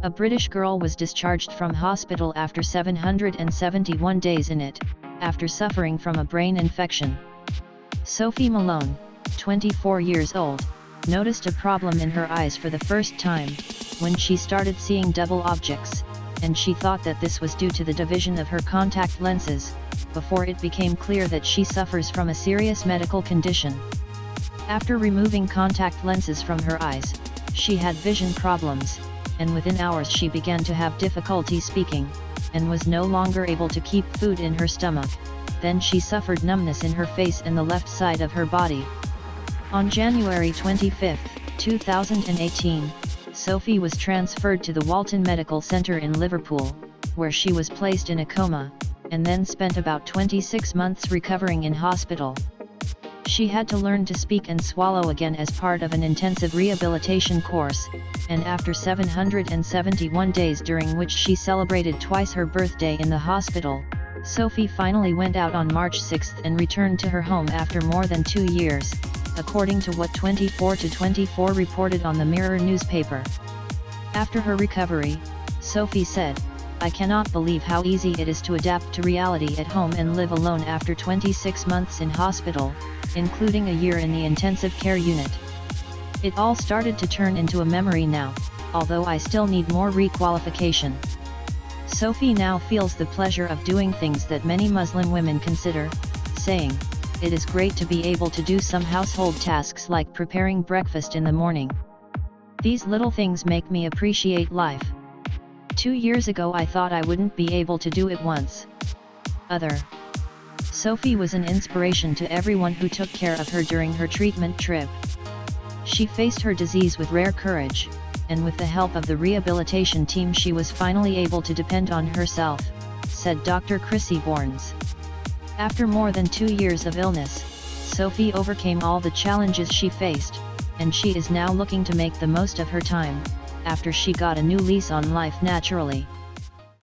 A British girl was discharged from hospital after 771 days in it, after suffering from a brain infection. Sophie Malone, 24 years old, noticed a problem in her eyes for the first time, when she started seeing double objects, and she thought that this was due to the division of her contact lenses, before it became clear that she suffers from a serious medical condition. After removing contact lenses from her eyes, she had vision problems, and within hours she began to have difficulty speaking, and was no longer able to keep food in her stomach. Then she suffered numbness in her face and the left side of her body. On January 25, 2018, Sophie was transferred to the Walton Medical Centre in Liverpool, where she was placed in a coma, and then spent about 26 months recovering in hospital. She had to learn to speak and swallow again as part of an intensive rehabilitation course, and after 771 days during which she celebrated twice her birthday in the hospital, Sophie finally went out on March 6 and returned to her home after more than 2 years, according to what 24/24 reported on the Mirror newspaper. After her recovery, Sophie said, "I cannot believe how easy it is to adapt to reality at home and live alone after 26 months in hospital, including a year in the intensive care unit. It all started to turn into a memory now, although I still need more requalification." Sophie now feels the pleasure of doing things that many Muslim women consider, saying, "It is great to be able to do some household tasks like preparing breakfast in the morning. These little things make me appreciate life. 2 years ago I thought I wouldn't be able to do it once." Sophie was an inspiration to everyone who took care of her during her treatment trip. She faced her disease with rare courage, and with the help of the rehabilitation team she was finally able to depend on herself, said Dr. Chrissy Borns. After more than 2 years of illness, Sophie overcame all the challenges she faced, and she is now looking to make the most of her time, after she got a new lease on life naturally.